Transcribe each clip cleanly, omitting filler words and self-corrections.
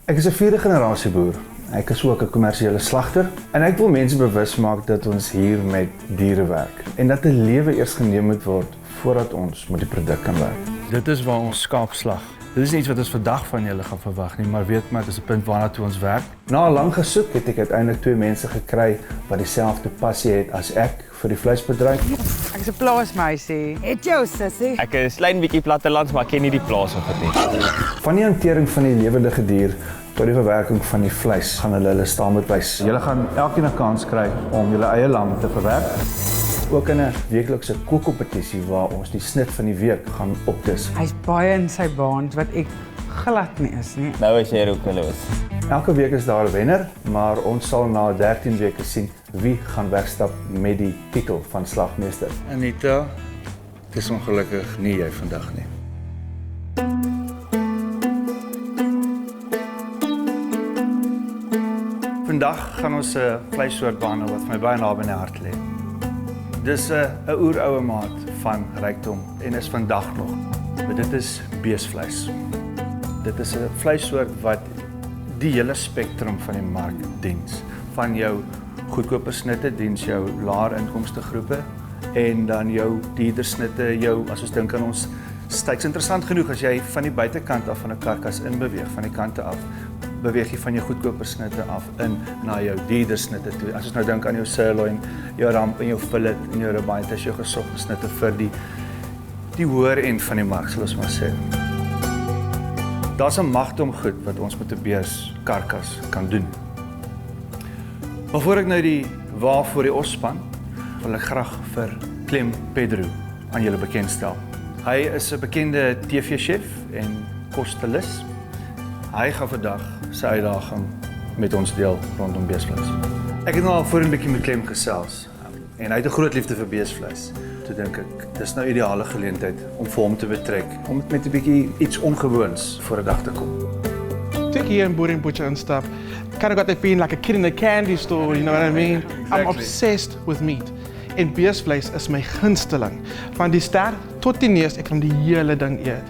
Ek is 'n vierde generasie boer. Ek is ook 'n kommersiële slagter en ek wil mense bewus maak dat ons hier met diere werk en dat 'n lewe eers geneem moet word voordat ons met die produk kan werk. Dit is waar ons skaap slag. Dit is nie iets wat ons vandag van julle gaan verwag nie, maar weet maar dit is 'n punt waarna toe ons werk. Na 'n lang gesoek het ek uiteindelik 2 mense gekry wat dieselfde passie het as ek vir die vleisbedryf. Ek is 'n plaasmeisie. Het jou sussie? Ek is klein bietjie plattelands, maar ek ken nie die plaas of dit nie. Van die hantering van die lewendige dier tot die verwerking van die vleis gaan hulle staan met wys. Julle gaan elkeen 'n kans kry om julle eie lam te verwerk. Ook in 'n weeklikse kookkompetisie waar ons die snit van die week gaan opdis. Hy's baie in sy baan wat ek glad nie is nie. Nou is jy roekeloos. Elke week is daar 'n wenner, maar ons sal na 13 weke sien wie gaan wegstap met die titel van slagmeester. Anita, dit is ongelukkig nie jy vandag nie. Vandag gaan ons 'n vleissoort behandel wat vir my baie naby aan die hart lê. Dis 'n oeroue maat van rykdom en is vandag nog. Maar dit is beesvleis. Dit is 'n vleissoort wat die hele spektrum van die mark diens. Van jou goedkoper snitte diens jou laer inkomste groepe en dan jou duurder snitte, as ons dink aan ons steaks. Interessant genoeg as jy van die buitekant af van 'n karkas in beweeg, van die kante af, beweeg jy van jou goedkoper snitte af in na jou duurder snitte toe. As ons nou dink aan jou sirloin, jou ramp en jou fillet en jou ribeye, dit is jou gesogte snitte vir die hoër end van die mark, sal ons maar sê. Daar's 'n magdom goed wat ons met 'n beeskarkas kan doen. Maar voor ek nou die wa voor die os span, wil ek graag vir Clem Pedro aan julle bekendstel. Hy is 'n bekende TV-chef en kostelis. Hy gaan vandag sy uitdaging met ons deel rondom beesvleis. Ek het nou al voor 'n bietjie met Clem gesels en hy het 'n groot liefde vir beesvleis. Toe dink ek, dis nou ideale geleentheid om vir hom te betrek, om met 'n bietjie iets ongewoons voor 'n dag te kom. Toe ek hier in Boer en Butcher instap, kind of got that feeling like a kid in a candy store, you know what I mean? I'm obsessed with meat. En beesvleis is my gunsteling. Van die start tot die neus, ek kan die hele ding eet.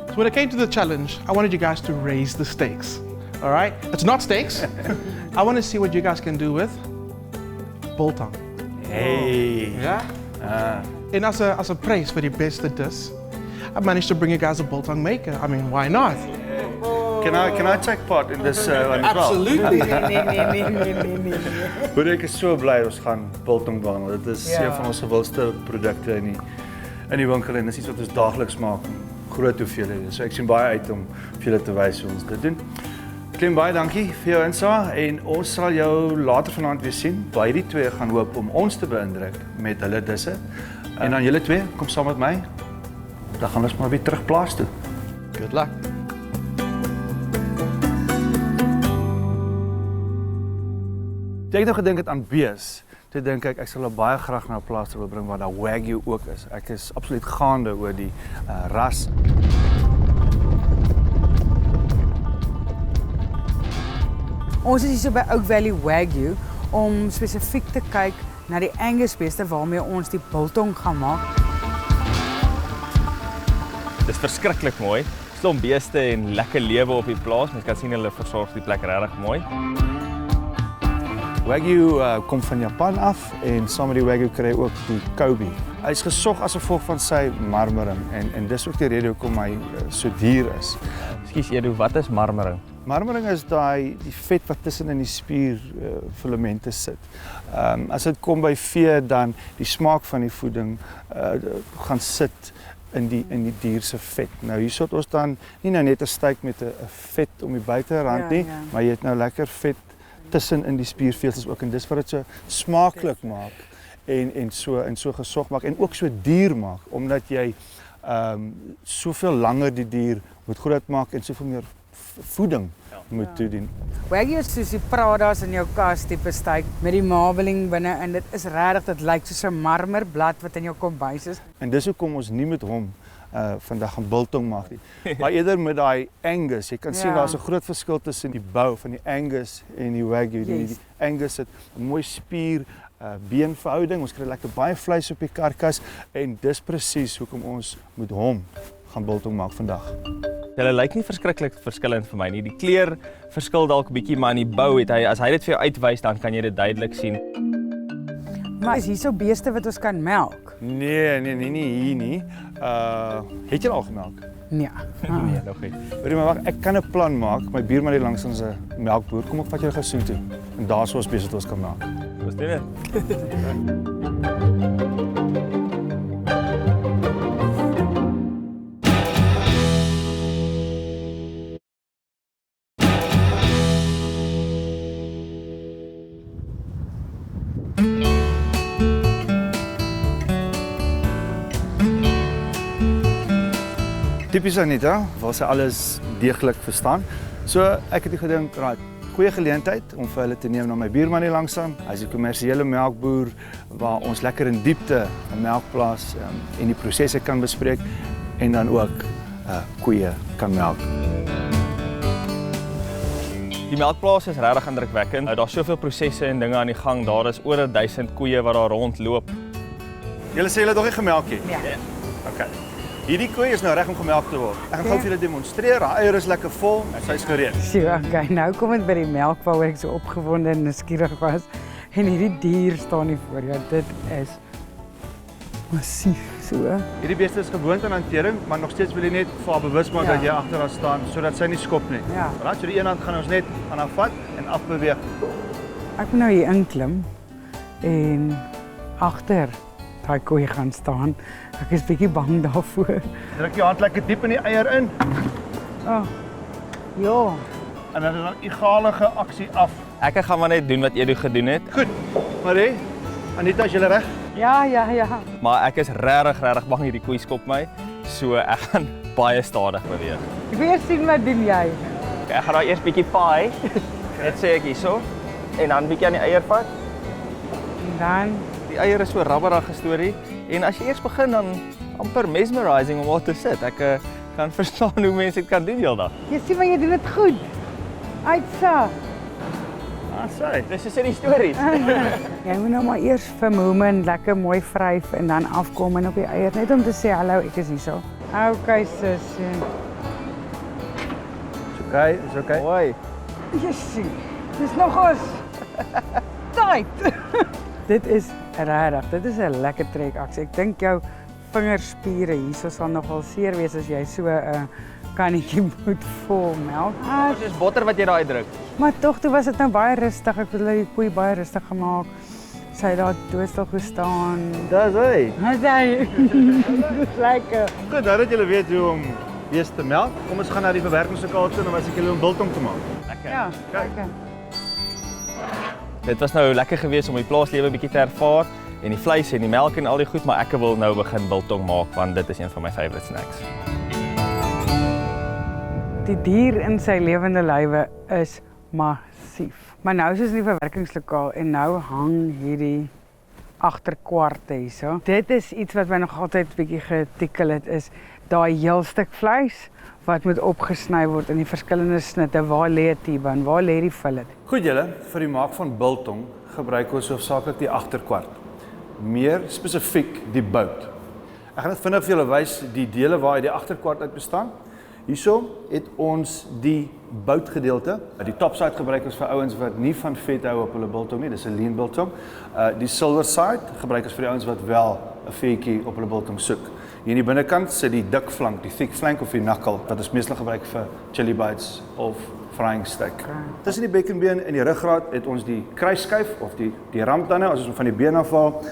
So when it came to the challenge, I wanted you guys to raise the stakes. All right? It's not steaks. I want to see what you guys can do with biltong. Hey. Yeah? And as a praise for the best at this, I managed to bring you guys a biltong maker. I mean, why not? Can I take part in this one as well? Absolutely. Maar ek is so bly ons gaan biltong behandel. Dit is een van ons gewildste produkte in die winkel en dis iets wat ons daagliks maak. Groot hoeveelhede. So ek sien baie uit om vir julle te wys hoe ons dit doen. Clem, baie dankie vir jou insaag en ons sal jou later vanaand weer sien. Baie die twee gaan hoop om ons te beïndruk met hulle disse. En dan julle twee, kom saam met my. Dan gaan ons maar weer terug plaas toe. Good luck. Toe ek nou gedink het aan bees, toe dink ek sal hulle baie graag na 'n plaas wil bring waar daar Wagyu ook is. Ek is absoluut gaande oor die ras. Ons is hier so by Oak Valley Wagyu om spesifiek te kyk na die Angus beeste waarmee ons die biltong gaan maak. Dis verskriklik mooi. Klomp beeste en lekker lewe op die plaas. Mens kan sien hulle versorg die plek regtig mooi. Wagyu kom van Japan af en saam met die Wagyu kry ook die Kobe. Hy is gesog as gevolg van sy marmering en dis ook die rede hoekom hy so duur is. Ekskuus Edu, wat is marmering? Marmering is die vet wat tussen in die spierfilamente sit. As dit kom by vee, dan die smaak van die voeding gaan sit in die dier se vet. Nou hierso het ons dan nie nou net 'n steak met 'n vet om die buiterand nie, maar jy het nou lekker vet tussen in die spiervelsels ook en dis wat dit so smaaklik maak en so gesog maak en ook so duur maak omdat jy soveel langer die dier moet groot maak en soveel meer voeding moet toedien. Wagyu is soos die Pradas in jou kas tipe steak met die marbling binne en dit is regtig, dit lyk soos 'n marmerblad wat in jou kombuis is. En dis hoekom ons nie met hom vandag gaan biltong maak nie. Maar eerder met daai Angus. Jy kan sien daar's 'n groot verskil tussen die bou van die Angus en die Wagyu. Die Angus het 'n mooi spier beenverhouding. Ons kry lekker baie vleis op die karkas en dis presies hoekom ons met hom gaan biltong maak vandag. Hulle lyk nie verskriklik verskillend vir my nie. Die kleur verskil dalk 'n bietjie, maar in die bou het hy, as hy dit vir jou uitwys, dan kan jy dit duidelik sien. Maar is hier so beeste wat ons kan melk? Nee, nie hier nie. Het jy al gemelk? Nee. Nee, nog nie. Hoorie maar wag, ek kan 'n plan maak. My buurman hier langs ons 'n melkboer. Kom ek vat jou gesien toe. En daar sou ons besig wat ons kan melk. Ons doen dit. Typies Anita, waar sy alles deeglik verstaan. So ek het gedink, right, goeie geleentheid om vir hulle te neem na my buurman hier langs aan. Hy's 'n kommersiële melkboer waar ons lekker in diepte 'n melkplaas en die prosesse kan bespreek en dan ook koeie kan melk. Die melkplaas is regtig indrukwekkend. Daar's soveel prosesse en dinge aan die gang. Daar is oor 1000 koeie wat daar rondloop. Julle sê julle het nog nie gemelk nie? Ja. Okay. Hierdie koei is nou reg om gemelk te word. Ek gaan gou vir julle demonstreer. Haar eier is lekker vol. Sy's gereed. So, okay, nou kom dit by die melk waaroor ek so opgewonde en nuuskierig was. En hierdie dier staan hier voor jou. Dit is massief so. Hierdie beeste is gewoond aan hantering, maar nog steeds wil jy net vir haar bewus maak dat jy agter haar staan sodat sy nie skop nie. Ja. Right, so die een hand gaan ons net aan haar vat en afbeweeg. Ek moet nou hier inklim en agter daai koei gaan staan. Ek is bietjie bang daarvoor. Druk jou hand lekker diep in die eier in Ja. en dan egalige aksie af. Ek gaan maar net doen wat jy gedoen het. Goed. Marie, Anita, is julle reg? Ja. Maar ek is regtig bang hierdie koei skop my. So ek gaan baie stadig beweeg. Ek wil eers sien wat doen jy. Ek gaan daar eers bietjie paai. Net sê ek hierso en dan bietjie aan die eier vat. En dan Die eier is so rabberige storie en as jy eers begin dan amper mesmerizing om daar te sit. Ek kan verstaan hoe mense dit kan doen heeldag. jy sien maar jy doen dit goed. Uitsa. Sy. Dis is in die stories. Jy moet nou maar eers vir Moomin lekker mooi vryf en dan afkom en op die eier net om te sê hallo, ek is hierso. Okay sis. Is okay. Mooi. Jessie. Dis nogals tight. Dit is regtig, dit is 'n lekker trekaksie. Ek dink jou vingerspiere hierso sal nogal seer wees as jy so 'n kannetjie moet vol melk. Dit is botter wat jy daar uitdruk. Maar tog, toe was dit nou baie rustig. Ek het die koei baie rustig gemaak. Sy het daar doodstil gestaan. Dis hy. Hy. Dis lekker. Goed, nou dat julle weet hoe om beeste te melk, kom ons gaan na die verwerkingslokale toe en dan wys ek julle hoe om biltong te maak. Lekker. Ja, lekker. Dit was nou lekker geweest om die plaaslewe bietjie te ervaar en die vleis en die melk en al die goed, maar ek wil nou begin biltong maak want dit is een van my favourite snacks. Die dier in sy lewende lywe is massief. Maar nou is ons in die verwerkingslokaal en nou hang hierdie agterkwarte hierso. Dit is iets wat my nog altyd bietjie getikkel het, is daai heel stuk vleis wat moet opgesny word in die verskillende snitte. Waar lê 'n T-bone? Waar lê die fillet? Goed julle, vir die maak van biltong gebruik ons hoofsaaklik die agterkwart. Meer spesifiek die bout. Ek gaan dit vinnig vir julle wys die dele waar die agterkwart uit bestaan. Hierso het ons die boutgedeelte. Die topside gebruik ons vir ouens wat nie van vet hou op hulle biltong nie, dis 'n lean biltong. Die silver side gebruik ons vir die ouens wat wel 'n vetjie op hulle biltong soek. Hier in die binnekant sit die dik flank, die thick flank of die knuckle wat ons meestal gebruik vir chili bites of frying steak. Tussen die bekkenbeen en die ruggraat het ons die kruisskyf of die ramptande as ons van die been afhaal.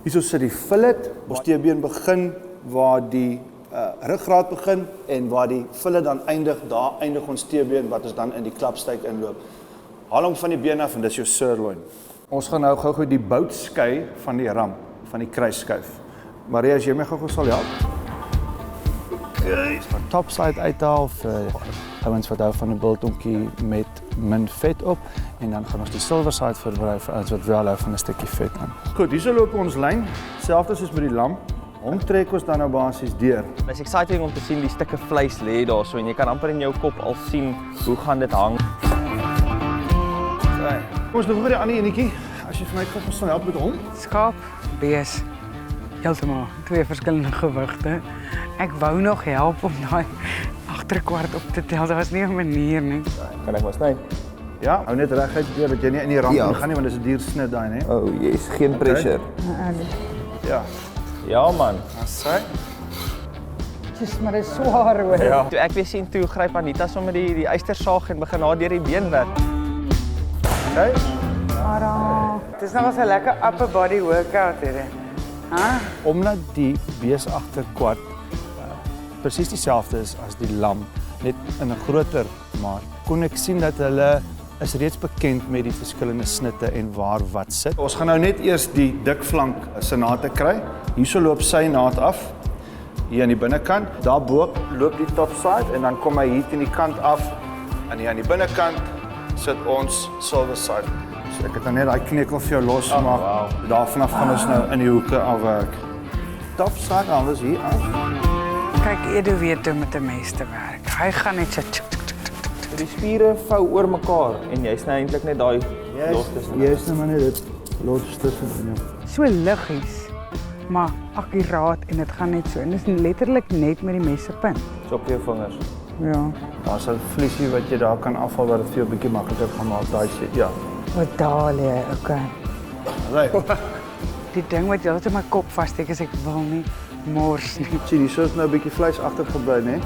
Hierso sit die fillet, ons teebeen begin waar die ruggraat begin en waar die fillet dan eindig, daar eindig ons teebeen wat ons dan in die klapstyk inloop. Haal hom van die been af en dis jou sirloin. Ons gaan nou gou-gou die bout skei van die ramp, van die kruisskyf. Maria, as jy my gou-gou sal help. Okay, van topside uithaal vir ouens wat hou van 'n biltongkie met min vet op en dan gaan ons die silver side verbrei vir ouens wat wel hou van 'n stukkie vet aan. Goed, hierso loop ons lyn, selfs soos met die lam. Hom trek ons dan nou basies deur. Dit is exciting om te sien die stukke vleis lê daarso en jy kan amper in jou kop al sien hoe gaan dit hang. Okay. Kom ons loop oor die ander enetjie. As jy vir my gou sal help met hom. Skaap, bees. heeltemal 2 verskillende gewigte. Ek wou nog help om daai agterkwart op te tel. Daar was nie 'n manier nie. Kan ek maar sny? Ja, hou net reguit deur dat jy nie in die rand Ja. gaan nie want dis 'n duur snit daai, né? Oh, yes, geen pressure. Ja. Ja man. Asai. Dis maar dis swaar hoor. Ja. Toe ek weer sien toe gryp Anita sommer die ystersaag en begin haar deur die been werk. Okay. Dis nou was 'n lekker upper body workout hierdie. Ha? Omdat die bees agterkwart presies dieselfde is as die lam, net in 'n groter maat, kon ek sien dat hulle is reeds bekend met die verskillende snitte en waar wat sit. Ons gaan nou net eers die dik flank se naate kry. Hierso loop sy naad af. Hier aan die binnekant, daarbo loop die top side en dan kom hy hier teen die kant af en hier aan die binnekant sit ons silver side. So ek het nou net daai knekel vir jou losgemaak. wow. Daarvanaf gaan ons nou in die hoeke afwerk. Top side anders hier af. Kyk, Edu weet hoe met 'n mes te werk. Hy gaan net so tsk, tsk, tsk, tsk, tsk. Die spiere vou oor mekaar en jy sny eintlik net daai los tussen. Jy is nou maar net dit los tussen jou. So liggies, maar akkuraat en dit gaan net so. En dit is letterlik net met die mes se punt. So op jou vingers. Ja. Daar's 'n vliesie wat jy daar kan afhaal wat dit vir jou 'n bietjie makliker gaan maak daai shit. Ja. Wat daal jy, okay. Right. Die ding wat jy altyd in my kop vassteek is ek wil nie mors nie. Sien, hier is nou 'n bietjie vleis agtergebly, né?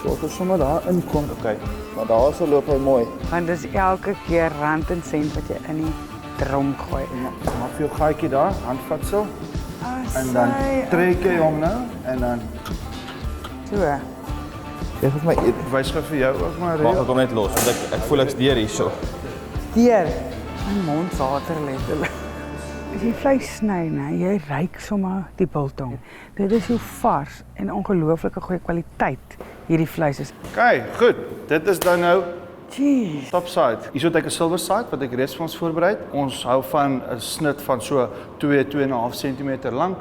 So as ons sommer daar inkom. Okay. Maar daar sal loop hy mooi. Want dis elke keer rand en sent wat jy in die drom gooi. Maak vir jou gaatjie daar, handvatsel en dan trek jy hom nou en dan So. Jy het my ek wys gou vir jou ook maar Maak reël. ek hom net los want ek voel ek's deur hierso. Deur my mond water letterlik. As jy vleis sny, né, jy ruik sommer die biltong. Dit is so vars en ongelooflike goeie kwaliteit hierdie vleis is. Okay, goed. Dit is dan nou Jeez. top side. Hier het ek 'n silver side wat ek reeds vir ons voorberei het. Ons hou van 'n snit van so 2.5 cm lank.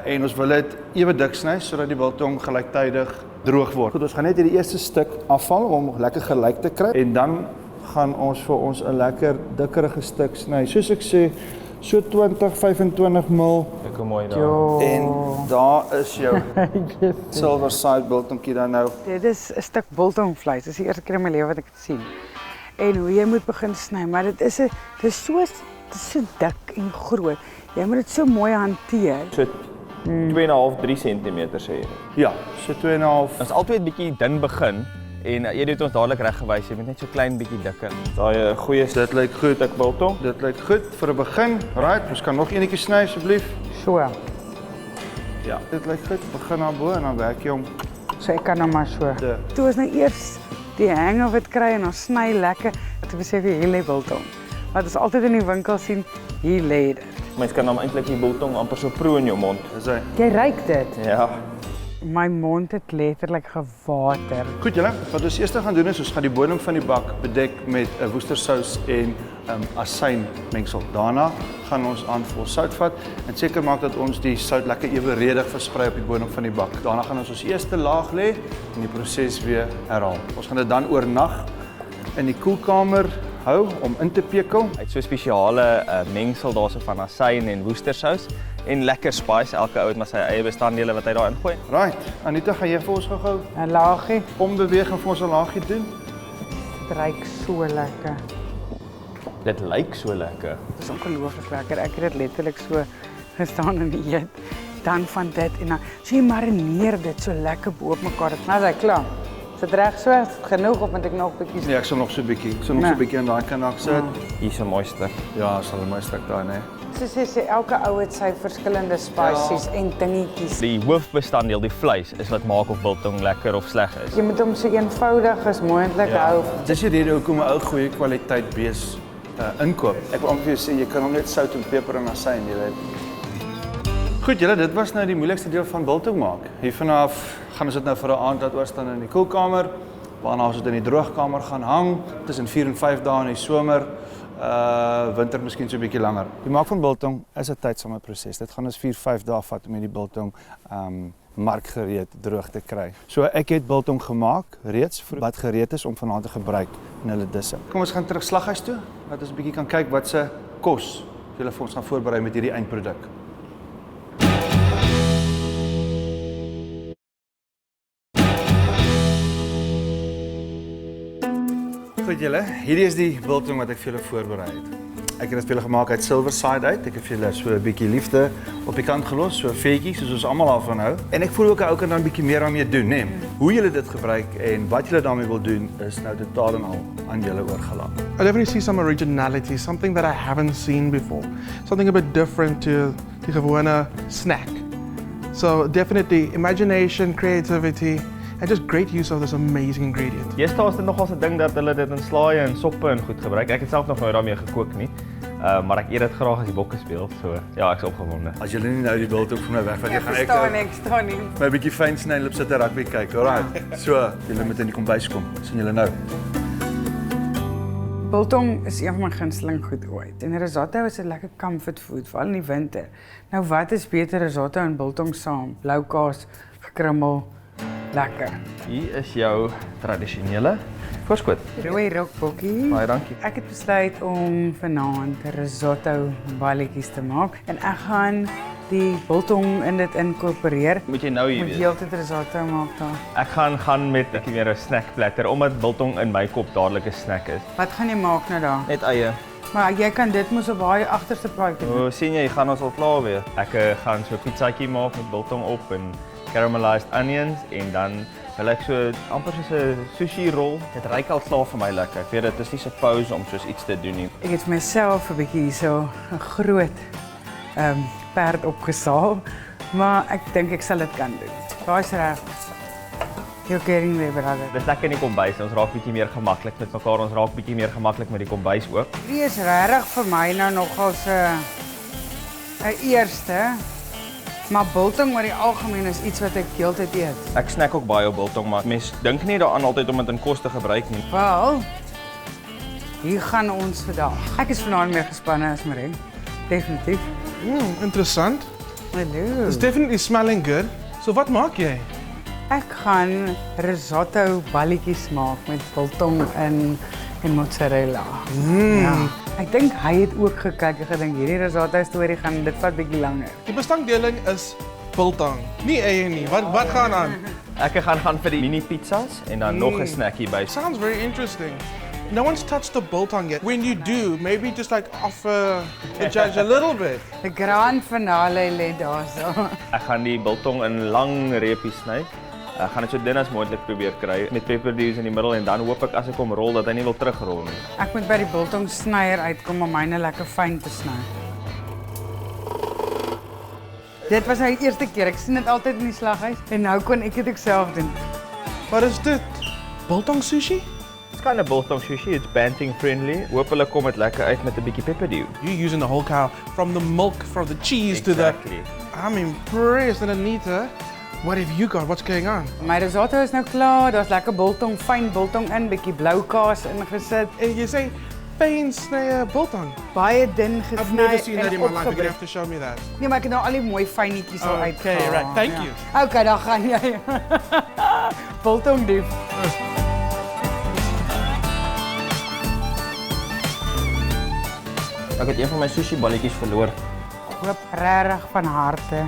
En ons wil dit ewe dik sny sodat die biltong gelyktydig droog word. Goed, ons gaan net hierdie eerste stuk afval om hom lekker gelyk te kry en dan gaan ons vir ons 'n lekker dikkerige stuk sny. Soos ek sê, so 20-25 mil. Ek kom mooi daar. Jo. En daar is jou silver side biltongkie dan nou. Dit is 'n stuk biltongvleis. Dit is die eerste keer in my lewe wat ek dit sien. En hoe jy moet begin sny, maar dit is so dik en groot. Jy moet dit so mooi hanteer. So 2,5-3 cm sê jy. Ja, so 2,5. Ons altyd bietjie dun begin en jy het ons dadelik reg gewys, jy moet net so klein bietjie dikker. Daai goeie Dit lyk goed. stuk biltong. Dit lyk goed vir 'n begin. Right, ons kan nog enetjie sny asseblief. So. Ja, dit lyk goed. Begin daarbo en dan werk jy hom. So ek kan nou maar so. Ja. Toe ons nou eers die hang of dit kry en ons sny lekker, toe besef jy hier lê biltong. Wat ons altyd in die winkel sien, hier lê dit. Mens kan hom eintlik die biltong amper so proe in jou mond. Dis hy. Jy ruik dit. Ja. My mond het letterlik gewater. Goed julle, wat ons eers gaan doen is ons gaan die bodem van die bak bedek met 'n woestersous en asyn mengsel. Daarna gaan ons aan vol sout vat en seker maak dat ons die sout lekker ewenredig versprei op die bodem van die bak. Daarna gaan ons eerste laag lê en die proses weer herhaal. Ons gaan dit dan oornag in die koelkamer hou om in te pekel. Hy het so 'n spesiale mengsel daarso van asyn en woestersous en lekker spice. Elke ou het maar sy eie bestanddele wat hy daarin gooi. Right, Anita, gaan jy vir ons gou 'n Laagie, ombeweeg en vir ons 'n laagie doen? dit ruik so lekker. Dit lyk so lekker. Dit is ongelooflik lekker. Ek het dit letterlik so gestaan en eet. Dan van dit en dan so jy marineer dit so lekker bo op mekaar. Nou is hy klaar. Is dit reg so? Is dit genoeg of moet ek nog 'n bietjie? Nee, ek sal nog so 'n bietjie. Ek sal nog so 'n bietjie aan daai kant sit. Hier's 'n mooi stuk. Ja, sal 'n mooi stuk daai, né? Soos jy sê, elke ou het sy verskillende spices en dingetjies. Die hoofbestanddeel, die vleis, is wat maak of biltong lekker of sleg is. Jy moet hom so eenvoudig as moontlik hou. Dis die rede hoekom 'n ou goeie kwaliteit bees inkoop. Ek wil amper vir jou sê jy kan hom net sout en peper en asyn, jy weet. Goed julle, dit was nou die moeilikste deel van biltong maak. Hiervanaf gaan ons dit nou vir 'n aand laat oorstaan in die koelkamer, waarna ons dit in die droogkamer gaan hang tussen 4 en 5 dae in die somer. Winter miskien so 'n bietjie langer. Die maak van biltong is 'n tydsame proses. Dit gaan ons 4-5 dae vat om hierdie biltong markgereed droog te kry. So ek het biltong gemaak reeds wat gereed is om vanaand te gebruik in hulle disse. Kom ons gaan terug slaghuis toe, dat ons 'n bietjie kan kyk wat se kos julle vir ons gaan voorberei met hierdie eindproduk. goed julle, hierdie is die biltong wat ek vir julle voorberei het. Ek het dit vir julle gemaak uit silverside uit. Ek het vir julle so 'n bietjie liefde op die kant gelos, so 'n vetjie soos ons almal daarvan hou. En ek voel ook ou kan dan 'n bietjie meer daarmee doen, né? Hoe julle dit gebruik en wat julle daarmee wil doen is nou totaal en al aan julle oorgelaat. I definitely see some originality, something that I haven't seen before. Something a bit different to die gewone snack. So definitely imagination, creativity, and just great use of this amazing ingredient. Deesdae is dit nogal 'n ding dat hulle dit in slaaie en soppe en goed gebruik. Ek het self nog nooit daarmee gekook nie. Maar ek eet dit graag as die bokke speel. So ja, ek's opgewonde. As julle nie nou die biltong vir my wegvat, Ek gaan ek verstaan ek staan nie. my bietjie fyn sny en sit 'n rugby kyk. Alraai. So, julle moet in die kombuis kom. Sien julle nou. Biltong is een van my gunsteling goed ooit. En risotto is 'n lekker comfort food, veral in die winter. Nou wat is beter risotto en biltong saam? Blou kaas, gekrummel, lekker. Hier is jou tradisionele voorskoot. Rooi rokbokkie. Baie dankie. Ek het besluit om vanaand risotto balletjies te maak en ek gaan die biltong in dit inkorporeer. Moet jy nou hier Moet wees. heeltyd risotto maak daar. Ek gaan met 'n bietjie meer 'n snack platter omdat biltong in my kop dadelik 'n snack is. Wat gaan jy maak nou daar? Net eie. Maar jy kan dit mos op baie agterste plaatjie doen. O, sien jy, gaan ons al klaar weer. Ek gaan so 'n pizzaatjie maak met biltong op en caramelized onions en dan wil ek so amper soos 'n sushi rol. Dit ruik al klaar vir my lekker. Ek weet dit is nie suppose om soos iets te doen nie. Ek het vir myself 'n bietjie hierso 'n groot perd opgesaal, maar ek dink ek sal dit kan doen. Daai's reg. You're getting there, brother. Dis lekker in die kombuis. Ons raak bietjie meer gemaklik met mekaar. Ons raak bietjie meer gemaklik met die kombuis ook. Hierdie is regtig vir my nou nogal 'n eerste. Maar biltong oor die algemeen is iets wat ek heeltyd eet. Ek snack ook baie op biltong, maar mens dink nie daaraan altyd om dit in kos te gebruik nie. Wel, hier gaan ons vandag. Ek is vanaand meer gespanne as Marie. Definitief. Interessant. Hallo. It's definitely smelling good. So wat maak jy? Ek gaan risotto balletjies maak met biltong en mozzarella. Ja. Ek dink hy het ook gekyk en gedink hierdie risotto storie gaan dit vat bietjie langer. Die bestanddeling is biltong. Nie eie nie. Wat gaan aan? Ek gaan vir die mini pizzas en dan nog 'n snackie by. Sounds very interesting. No one's touched the biltong yet. When you do, maybe just like offer the judge a little bit. Die grand finale lê daarso. Ek gaan die biltong in lang reepies sny. Ek gaan dit so dun as moontlik probeer kry met pepperdews in die middel en dan hoop ek as ek hom rol dat hy nie wil terugrol nie. Ek moet by die biltong snyer uitkom om myne lekker fyn te sny. Dit was nou die eerste keer. Ek sien dit altyd in die slaghuis en nou kon ek dit ook self doen. Wat is dit? Biltong sushi? It's kind of biltong sushi. It's banting friendly. Hoop hulle kom dit lekker uit met 'n bietjie pepperdew. You're using the whole cow, from the milk, from the cheese to the... Exactly. I'm impressed. And Anita, what have you got? What's going on? My risotto is nou klaar. Daar's lekker biltong, fyn biltong in, bietjie blou kaas ingesit. And you say, fijn snijden biltong. Baie dun gesny. I've never seen that in my life. You're opgebreek. gonna have to show me that. Nee, maar ek het nou al die mooi fynetjies al Okay, uitgehaal. right. Thank you. Okay, dan gaan jy. Biltong dief. Ek het een van my sushi balletjies verloor. Hoop regtig van harte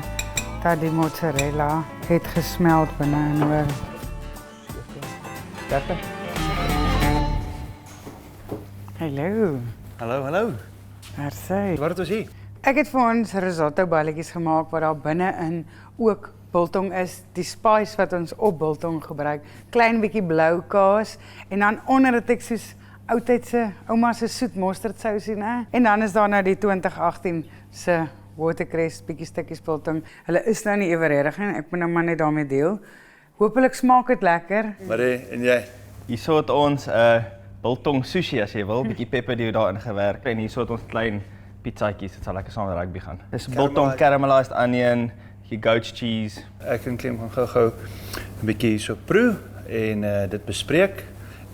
dat die mozzarella het gesmeld binne en oor. Lekker. Hallo. Hallo, hallo. Daar sê. Wat het ons hier? Ek het vir ons risotto balletjies gemaak wat daar binne-in ook biltong is, die spice wat ons op biltong gebruik, klein bietjie blou kaas en dan onder het ek soos oudtydse ouma se soet mosterdsousie, né? En dan is daar nou die 2018 se watercress bietjie stukkies biltong. Hulle is nou nie eweredig nie, ek moet nou maar net daarmee deel. Hoopelik smaak dit lekker. Marie, en jy? Hierso het ons biltong sushi as jy wil, bietjie pepperdew daarin gewerk en hierso het ons klein pizzaatjies, dit sal lekker saam met rugby gaan. Dis biltong caramelized onion, goat's cheese. Ek en Clem gaan gou-gou 'n bietjie so proe en dit bespreek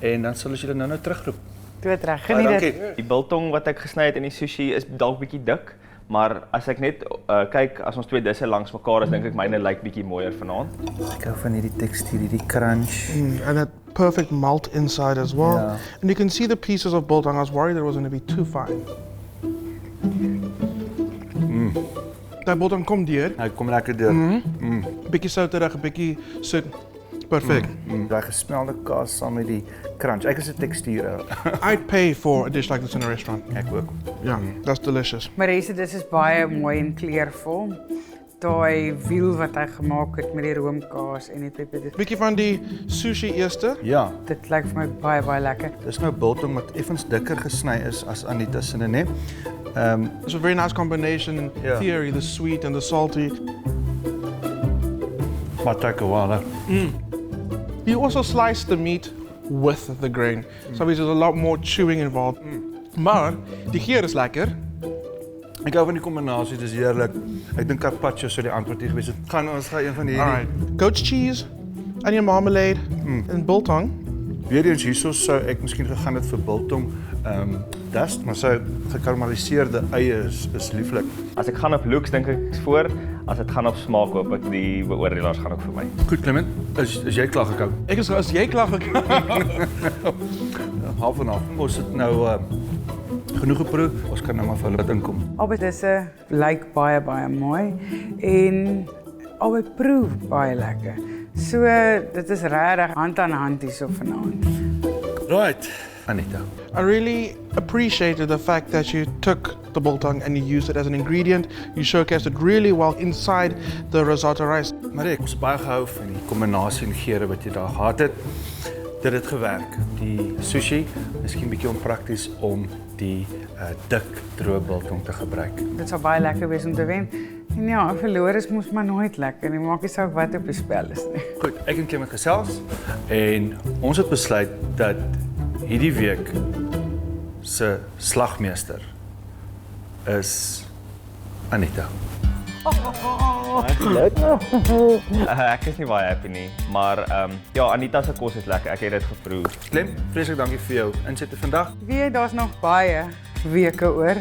en dan sal ons julle nou terugroep. Dood reg, Baie geniet dankie. dit. Die biltong wat ek gesny het in die sushi is dalk bietjie dik, maar as ek net kyk as ons twee disse langs mekaar is, dink ek myne lyk bietjie mooier vanaand. Ek hou van hierdie tekstuur, hierdie crunch. And that perfect malt inside as well. Yeah. And you can see the pieces of biltong. I was worried it was going to be too fine. Dat biltong komt hier. Hy kom lekker deur. Bietjie souterig, bietjie soet. Perfect. Daai gesmelde kaas saam met die crunch. Ek is 'n tekstuur. I'd pay for a dish like this in a restaurant. Ek ook. Yeah, that's delicious. Marisa, dis is baie mooi en kleurvol. Daai wiel wat hy gemaak het met die roomkaas en die peper. Bietjie van die sushi eerste. Ja, Dit lyk vir my baie lekker. dis nou biltong wat effens dikker gesny is as Anita se, né? It's a very nice combination in Yeah. theory, the sweet and the salty. Matakawala. You also slice the meat with the grain. So there's a lot more chewing involved. Maar die geur is lekker. Ek hou van die kombinasie, dis heerlik. Ek dink carpaccio sou die antwoord hier gewees het. Ons gaan een van hierdie. Alright, goat's cheese, onion marmalade, and biltong. Weer eens hierso sou ek miskien gegaan het vir biltong dust, maar sou gekarameliseerde eie is lieflik. As ek gaan op looks dink ek voor, as dit gaan op smaak hoop ek die beoordelaars gaan ook vir my. Goed Clement, is jy klaar gekook? Ek is as jy klaar gekook. Half en half. Ons het nou genoeg geproe. Ons kan nou maar vir hulle wat inkom. Albei disse lyk baie mooi en albei proe baie lekker. So dit is regtig hand aan hand hierso vanaand. Right, Anita. I really appreciated the fact that you took the biltong and you used it as an ingredient. You showcased it really well inside the risotto rice. Maar ek het baie gehou van die kombinasie en geure wat jy daar gehad het. Dit het gewerk. Die sushi, miskien bietjie onprakties om die dik droë biltong te gebruik. Dit sal baie lekker wees om te wen. En ja, verloor is mos maar nooit lekker. Nie maak nie saak wat op die spel is nie. Goed, ek en Clement gesels en ons het besluit dat hierdie week se slagmeester is Anita. Ek is nie baie happy nie, maar ja, Anita se kos is lekker. Ek het dit geproe. Clem, vreeslik dankie vir jou insette vandag. Weet daar's nog baie weke oor.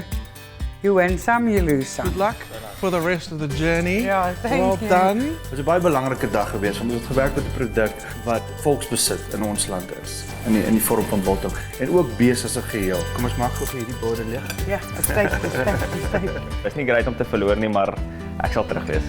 You win some, you lose some. Good luck for the rest of the journey. Ja, thank Well you. done. Dit was 'n baie belangrike dag geweest want ons het gewerk met 'n produk wat volksbesit in ons land is, in die vorm van biltong en ook bees as 'n geheel. Kom ons maak gou hierdie borde leeg. Ja, dit is tyd. Dit is nie great om te verloor nie, maar ek sal terug wees.